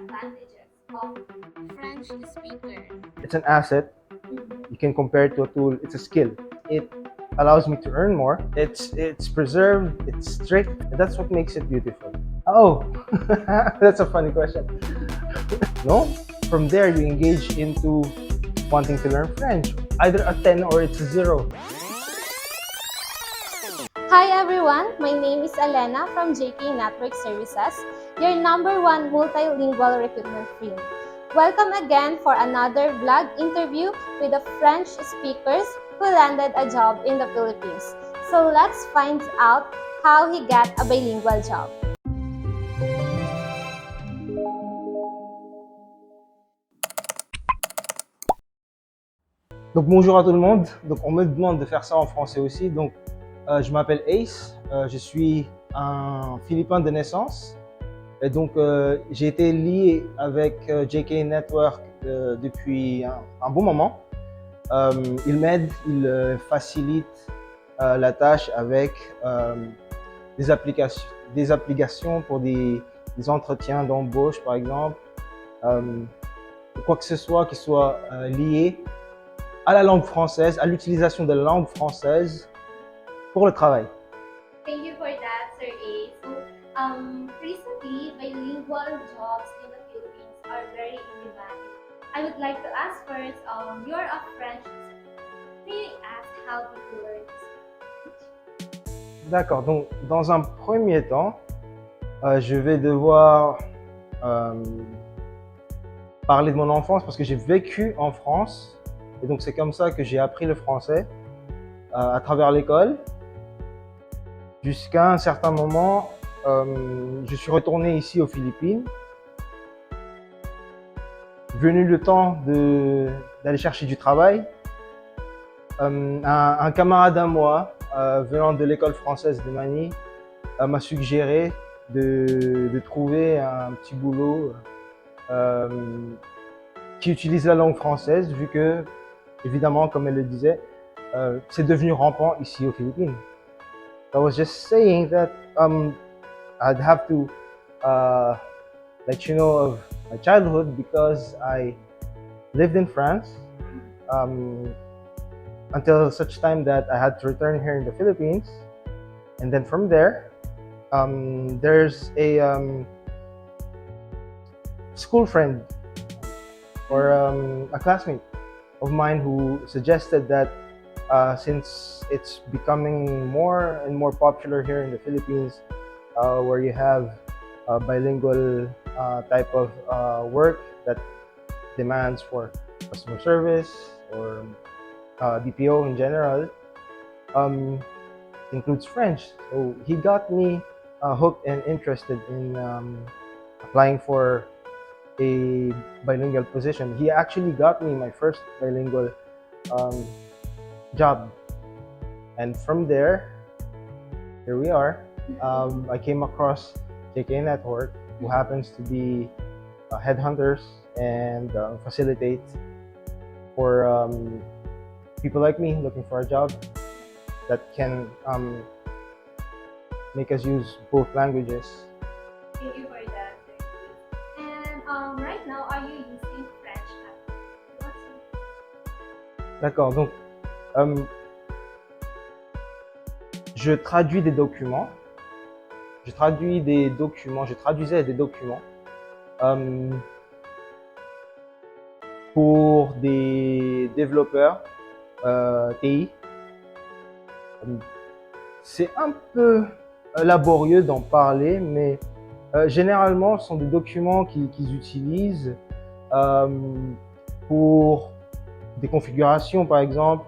advantages of French speaker? It's an asset. You can compare it to a tool. It's a skill. It allows me to earn more. It's preserved. It's strict. And that's what makes it beautiful. Oh, that's a funny question. No, from there you engage into wanting to learn French. Either a 10 or it's a 0. Hi everyone, my name is Elena from JK Network Services, your number one multilingual recruitment firm. Welcome again for another vlog interview with the French speakers who landed a job in the Philippines. So let's find out how he got a bilingual job. Donc bonjour à tout le monde. Donc on me demande de faire ça en français aussi. Donc je m'appelle Ace. Je suis un Philippin de naissance. Et donc j'ai été lié avec JK Network depuis un bon moment. Il m'aide, il facilite la tâche avec des applications pour des entretiens d'embauche par exemple. Quoi que ce soit qui soit lié à la langue française, à l'utilisation de la langue française pour le travail. Thank you for that, Sir A. So, recently, bilingual jobs in the Philippines are very in demand. I would like to ask first, you're a French speaker. May I ask how did you learn to speak? D'accord, donc dans un premier temps, je vais devoir parler de mon enfance parce que j'ai vécu en France et donc c'est comme ça que j'ai appris le français à travers l'école. Jusqu'à un certain moment, je suis retourné ici aux Philippines. Venu le temps d'aller chercher du travail, un camarade à moi, venant de l'école française de Manille, m'a suggéré de trouver un petit boulot qui utilise la langue française, vu que, évidemment, comme elle le disait, c'est devenu rampant ici aux Philippines. So I was just saying that I'd have to let you know of my childhood because I lived in France until such time that I had to return here in the Philippines. And then from there, there's a school friend or a classmate of mine who suggested that since it's becoming more and more popular here in the Philippines, where you have a bilingual type of work that demands for customer service or BPO in general, includes French. So he got me hooked and interested in applying for a bilingual position. He actually got me my first bilingual job. And from there, here we are. I came across JK Network, who happens to be headhunters and facilitate for people like me looking for a job that can make us use both languages. Thank you for that, Sir A. And right now, are you using French at what's D'accord, donc je traduis des documents. Je traduisais des documents pour des développeurs TI. C'est un peu laborieux d'en parler, mais généralement, ce sont des documents qu'ils utilisent pour des configurations, par exemple,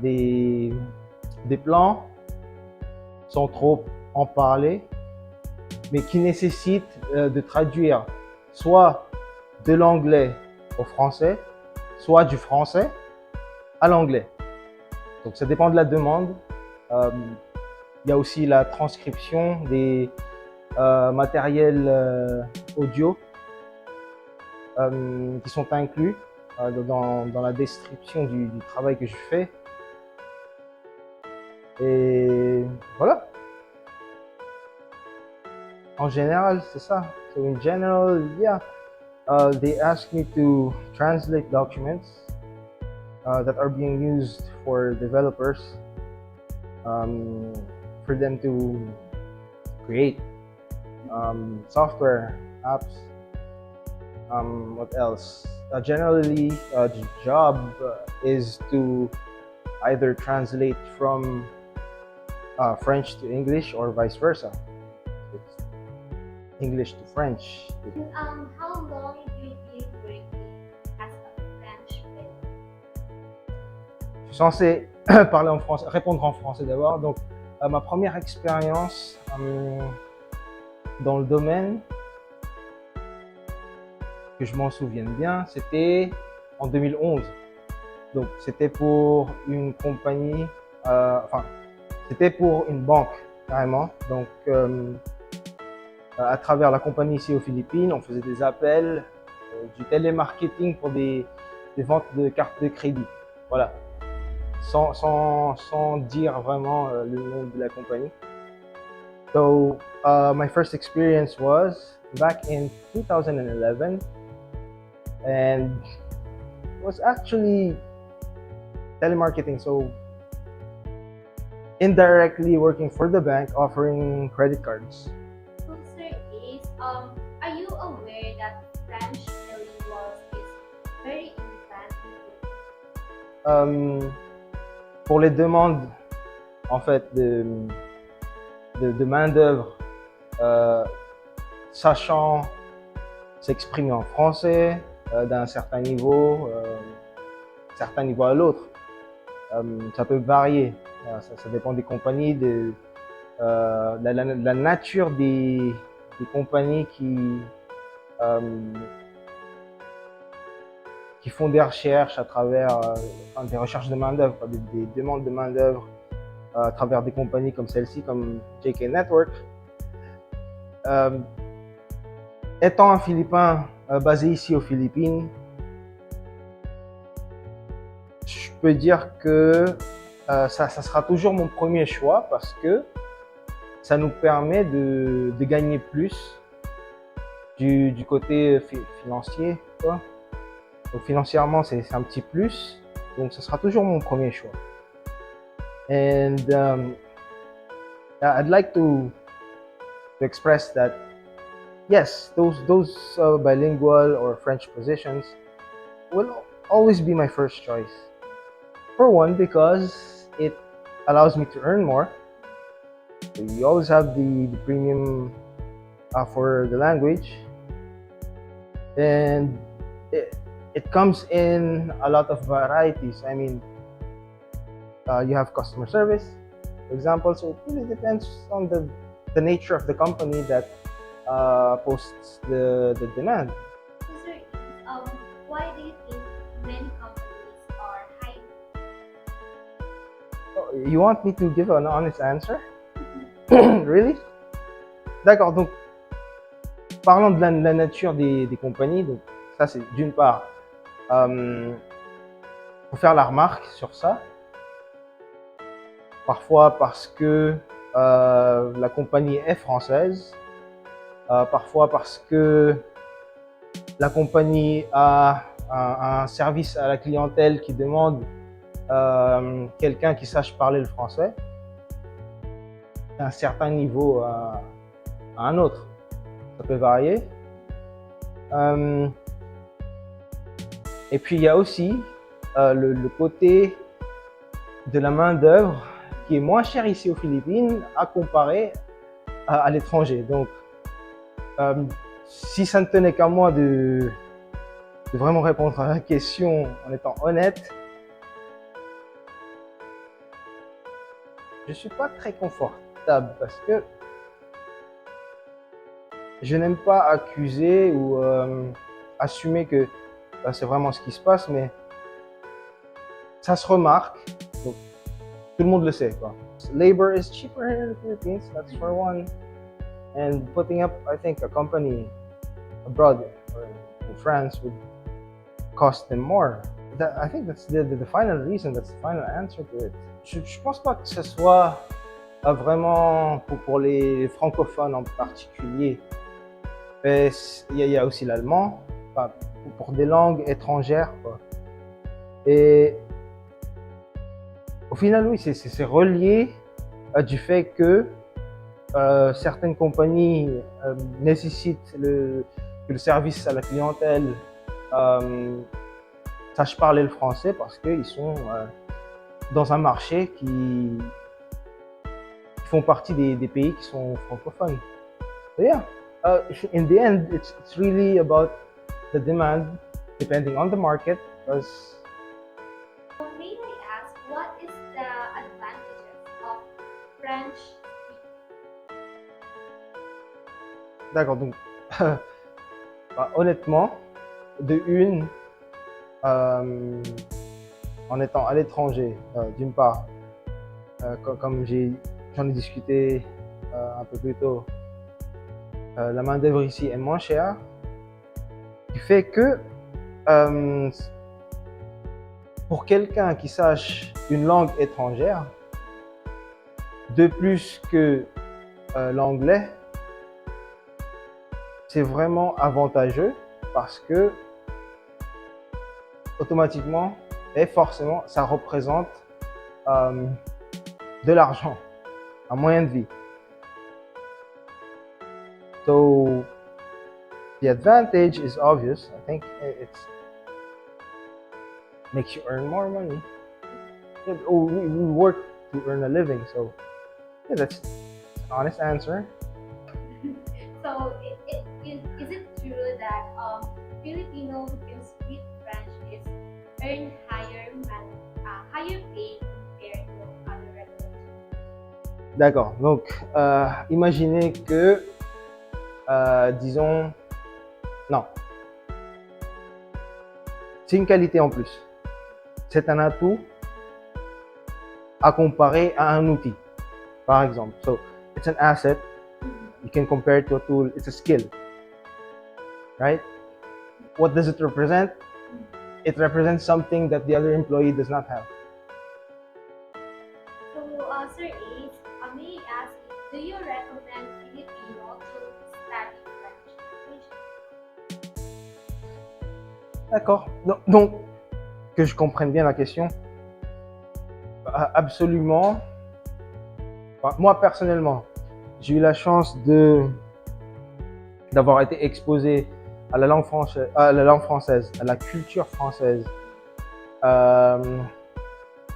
des plans, sans trop en parler, mais qui nécessitent de traduire soit de l'anglais au français, soit du français à l'anglais. Donc ça dépend de la demande. Il y a aussi la transcription des matériels audio qui sont inclus dans la description du travail que je fais. Et voilà. En général, c'est ça. So in general, yeah, they ask me to translate documents that are being used for developers, um, for them to create software apps. What else? Generally, the job is to either translate from French to English or vice versa. It's English to French. How long you been working as a French fellow? Je suis censé parler en français, répondre en français d'abord. Donc, ma première expérience dans le domaine, que je m'en souvienne bien, c'était en 2011. Donc, c'était pour une compagnie, enfin, c'était pour une banque, carrément. Donc, à travers la compagnie ici aux Philippines, on faisait des appels, du télémarketing pour des ventes de cartes de crédit. Voilà. Sans dire vraiment le nom de la compagnie. So, my first experience was back in 2011, and it was actually telemarketing. So, indirectly working for the bank, offering credit cards. So, sir, are you aware that French bilingual is very important? Pour les demandes, en fait, de main-d'œuvre, sachant s'exprimer en français d'un certain niveau à l'autre. Ça peut varier, ça dépend des compagnies, de la nature des compagnies qui font des recherches à travers des recherches de main-d'œuvre, des demandes de main-d'œuvre à travers des compagnies comme celle-ci, comme JK Network. Étant un Philippin basé ici aux Philippines, je peux dire que ça sera toujours mon premier choix parce que ça nous permet de gagner plus du côté financier, quoi. Donc financièrement, c'est un petit plus, donc ça sera toujours mon premier choix. And I'd like to express that yes, those bilingual or French positions will always be my first choice. For one, because it allows me to earn more. So you always have the premium for the language, and it comes in a lot of varieties. I mean, you have customer service, for example. So it really depends on the nature of the company that posts the demand. So, sir, why do you think many companies are hiring? You want me to give an honest answer? Really? D'accord, donc parlons de la nature des compagnies. Donc, ça, c'est d'une part, faut faire la remarque sur ça. Parfois parce que la compagnie est française, parfois parce que la compagnie a un service à la clientèle qui demande quelqu'un qui sache parler le français d'un certain niveau à un autre. Ça peut varier. Et puis il y a aussi le côté de la main-d'œuvre qui est moins chère ici aux Philippines à comparer à l'étranger. Donc, si ça ne tenait qu'à moi de vraiment répondre à la question en étant honnête, je ne suis pas très confortable parce que je n'aime pas accuser ou assumer que c'est vraiment ce qui se passe, mais ça se remarque. Donc, tout le monde le sait, quoi. Labor is cheaper here in the Philippines, that's for one. And putting up, I think, a company abroad or in France would cost them more. I think that's the final reason, that's the final answer to it. Je pense pas que ce soit Vraiment, pour les francophones en particulier, il y a aussi l'allemand, enfin, pour des langues étrangères, quoi. Et au final, oui, c'est relié du fait que certaines compagnies nécessitent que le service à la clientèle sache parler le français parce qu'ils sont dans un marché qui font partie des pays qui sont francophones. So yeah, in the end, it's really about the demand depending on the market. Because May I ask, what is the advantages of French speaking? d'accord, donc honnêtement, de une, en étant à l'étranger, d'une part, comme j'en ai discuté un peu plus tôt, la main d'œuvre ici est moins chère, qui fait que pour quelqu'un qui sache une langue étrangère, de plus que l'anglais, c'est vraiment avantageux parce que automatiquement et forcément, ça représente de l'argent, un moyen de vie. So the advantage is obvious. I think it makes you earn more money. Yeah, we work to earn a living, so yeah, that's an honest answer. So, is it true that Filipino who can speak French is earn higher pay compared to other regulars? D'accord. Donc, imaginez que, disons, non, c'est une qualité en plus. C'est un atout à comparer à un outil, par exemple. So, it's an asset. You can compare it to a tool. It's a skill, right? What does it represent? It represents something that the other employee does not have. So, Sir Ace, may I ask, do you recommend Filipino to study French? D'accord. Donc, que je comprenne bien la question, absolument. Enfin, moi, personnellement, j'ai eu la chance d'avoir été exposé à la langue française, à la culture française.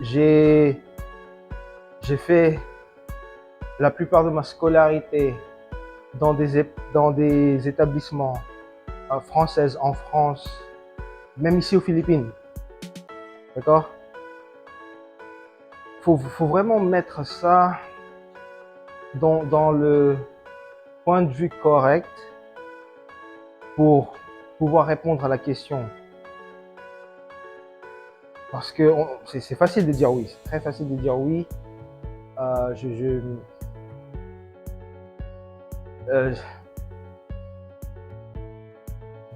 J'ai fait la plupart de ma scolarité dans des établissements français en France, même ici aux Philippines. D'accord? Faut vraiment mettre ça dans le point de vue correct pour pouvoir répondre à la question. Parce que c'est facile de dire oui, c'est très facile de dire oui.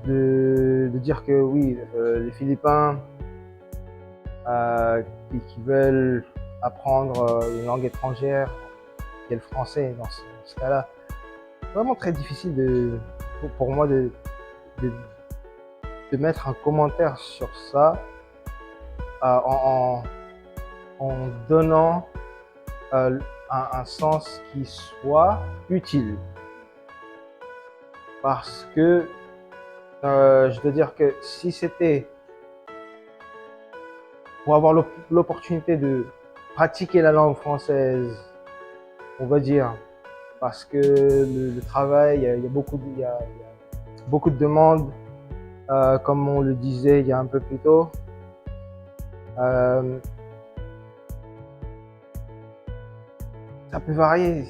De dire que oui, les Philippins qui veulent apprendre une langue étrangère, qui est le français dans ce cas-là, c'est vraiment très difficile pour moi de mettre un commentaire sur ça en donnant un sens qui soit utile. Parce que je dois dire que si c'était pour avoir l'opportunité de pratiquer la langue française, on va dire, parce que le travail, il y a beaucoup de demandes, comme on le disait il y a un peu plus tôt. Ça peut varier,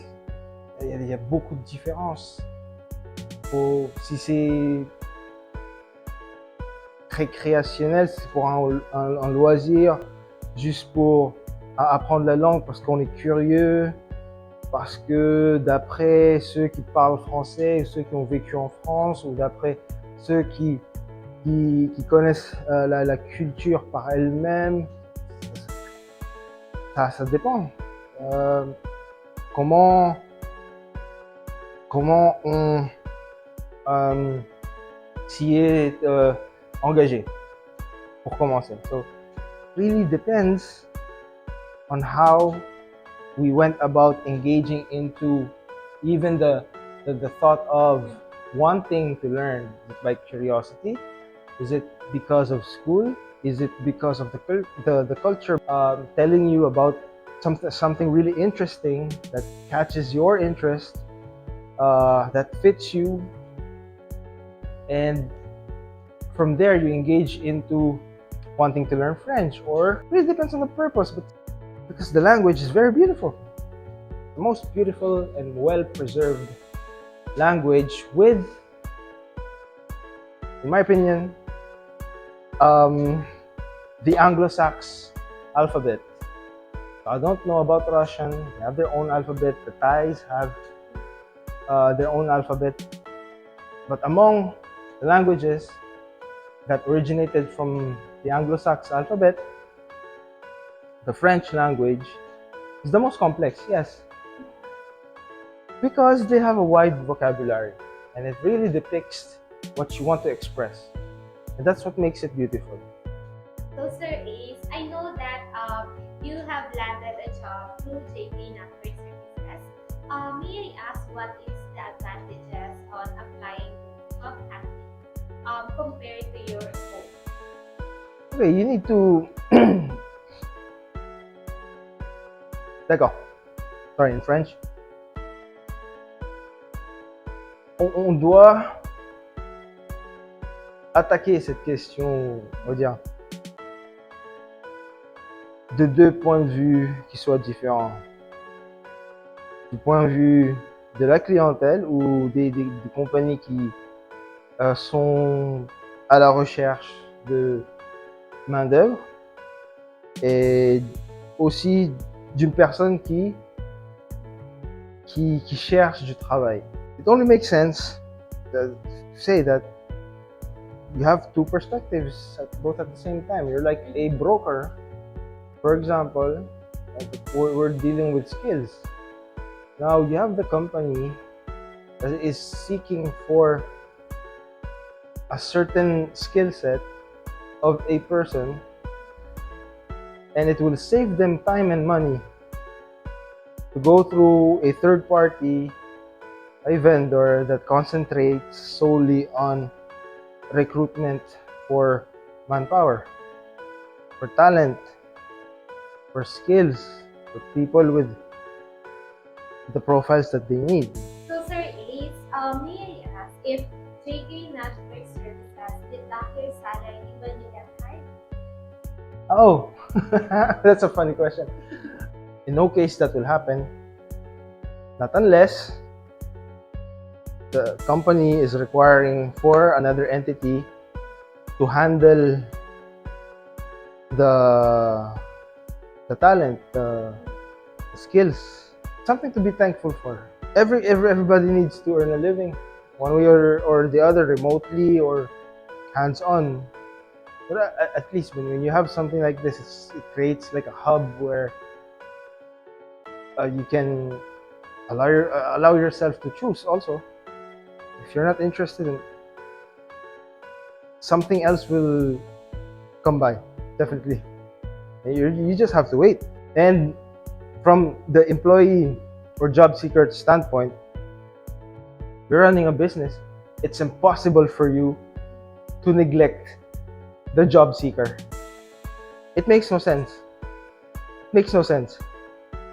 il y a beaucoup de différences. Si c'est récréationnel, c'est pour un loisir, juste pour apprendre la langue parce qu'on est curieux, parce que d'après ceux qui parlent français, ceux qui ont vécu en France, ou d'après ceux qui connaissent la culture par elle-même, ça dépend. comment, comment on s'y est engagé pour commencer. So, really depends on how we went about engaging into even the thought of wanting to learn. Is it by curiosity? Is it because of school? Is it because of the culture telling you about something really interesting that catches your interest, that fits you, and from there you engage into wanting to learn French? Or it really depends on the purpose, but because the language is very beautiful, the most beautiful and well preserved language with, in my opinion, the Anglo-Saxon alphabet. I don't know about Russian. They have their own alphabet. The Thais have their own alphabet. But among the languages that originated from the Anglo-Saxon alphabet, the French language is the most complex, yes. Because they have a wide vocabulary and it really depicts what you want to express. And that's what makes it beautiful. So, Sir Ace, I know that you have landed a job through JP Network Services. May I ask what is the advantages on applying to job hunting compared to your own? Okay, you need to. D'accord. Sorry, in French. On doit attaquer cette question, on va dire, de deux points de vue qui soient différents. Du point de vue de la clientèle ou des compagnies qui sont à la recherche de main-d'œuvre, et aussi d'une personne qui cherche du travail. It only makes sense to say that you have two perspectives both at the same time. You're like a broker, for example. We're dealing with skills. Now you have the company that is seeking for a certain skill set of a person, and it will save them time and money to go through a third party, a vendor that concentrates solely on recruitment for manpower, for talent, for skills, for people with the profiles that they need. So, Sir Ace, may I ask if JK Network Services deduct your salary when you get hired? Oh, that's a funny question. In no case that will happen, not unless the company is requiring for another entity to handle the talent, the skills. Something to be thankful for. Everybody needs to earn a living, one way or the other, remotely or hands-on. But at least when you have something like this, it creates like a hub where you can allow yourself to choose also. If you're not interested in something else, will come by, definitely. You just have to wait. And from the employee or job seeker standpoint, you're running a business. It's impossible for you to neglect the job seeker. It makes no sense. It makes no sense.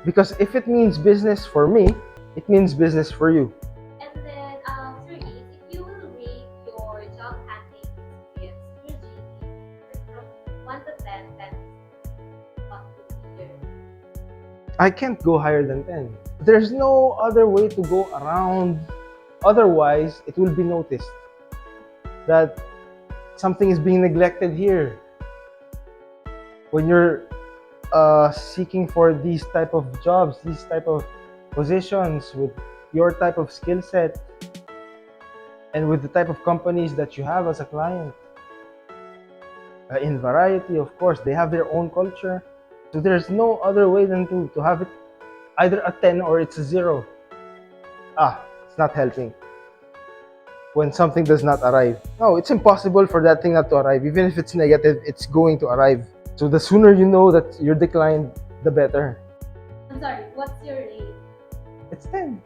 Because if it means business for me, it means business for you. And then, Sir Ace, if you will rate your job hunting experience through JP from 1 to 10, 10 is what would be your? I can't go higher than 10. There's no other way to go around. Otherwise, it will be noticed that something is being neglected here. When you're seeking for these type of jobs, these type of positions with your type of skill set and with the type of companies that you have as a client, in variety, of course, they have their own culture. So there's no other way than to have it either a 10 or it's a 0. It's not helping. When something does not arrive. No, it's impossible for that thing not to arrive. Even if it's negative, it's going to arrive. So the sooner you know that you're declined, the better. I'm sorry, what's your rate? It's 10.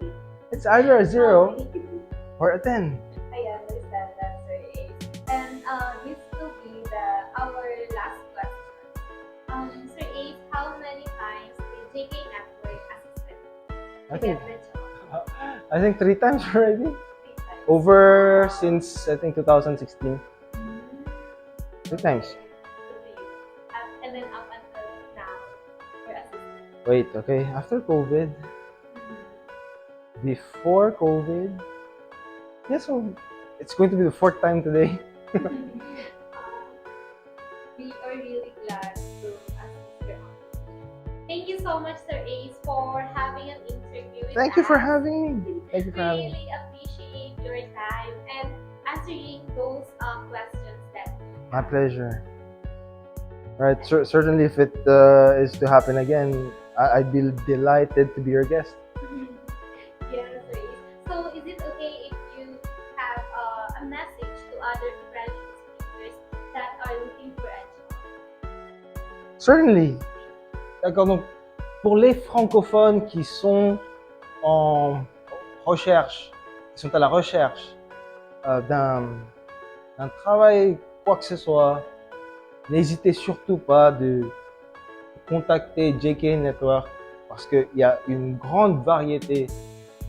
10. It's either a 0 Okay. or a 10. I understand that, Sir Ace. And this will be our last question. Sir Ace, how many times did JK Network assisted I to think, get the job? I think 3 times already. 3 times. Over since I think 2016. 3 times. And then up until now, you're assistant. Wait, okay. After COVID, before COVID, yeah, so it's going to be the 4th time today. We are really glad to assist your application. Thank you so much, Sir Ace, for having an interview with Thank you for us. having me. Thank you for having me. Really appreciate your time and answering those questions that we My have. pleasure. Right, certainly if it is to happen again, I'd be delighted to be your guest. Yes, Sir Ace. So, is it okay if you have a message to other French speakers that are looking for a job? Certainly. D'accord, donc pour les francophones qui sont en recherche, qui sont à la recherche d'un travail, quoi que ce soit, n'hésitez surtout pas de contacter JK Network parce qu'il y a une grande variété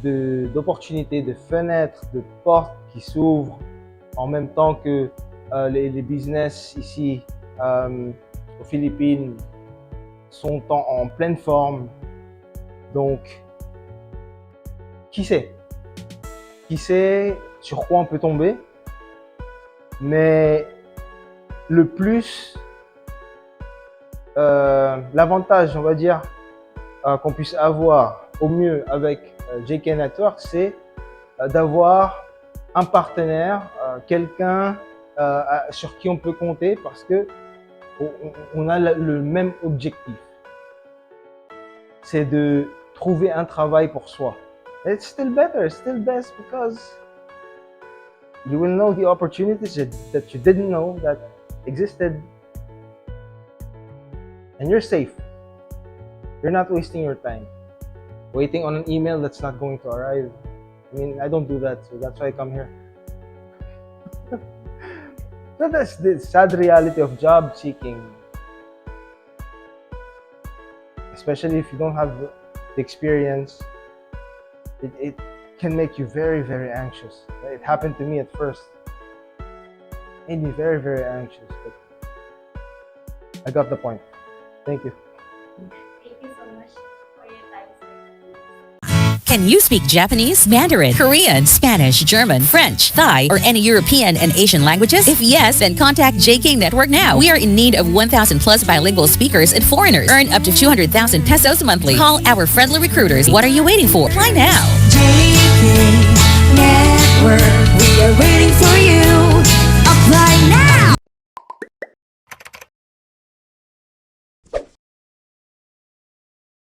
d'opportunités, de fenêtres, de portes qui s'ouvrent en même temps que les business ici aux Philippines sont en pleine forme. Donc, qui sait sur quoi on peut tomber, mais le plus, l'avantage, on va dire, qu'on puisse avoir au mieux avec JK Network, c'est d'avoir un partenaire, quelqu'un sur qui on peut compter parce que on a le même objectif. C'est de trouver un travail pour soi. It's still better, still best because you will know the opportunities that you didn't know that existed. And you're safe. You're not wasting your time. Waiting on an email that's not going to arrive. I mean, I don't do that, so that's why I come here. So that's the sad reality of job seeking. Especially if you don't have the experience, it can make you very, very anxious. It happened to me at first. It made me very, very anxious, but I got the point. Thank you. Thank you so much for your time, Sir. Can you speak Japanese, Mandarin, Korean, Spanish, German, French, Thai, or any European and Asian languages? If yes, then contact JK Network now. We are in need of 1,000 plus bilingual speakers and foreigners. Earn up to 200,000 pesos monthly. Call our friendly recruiters. What are you waiting for? Apply now.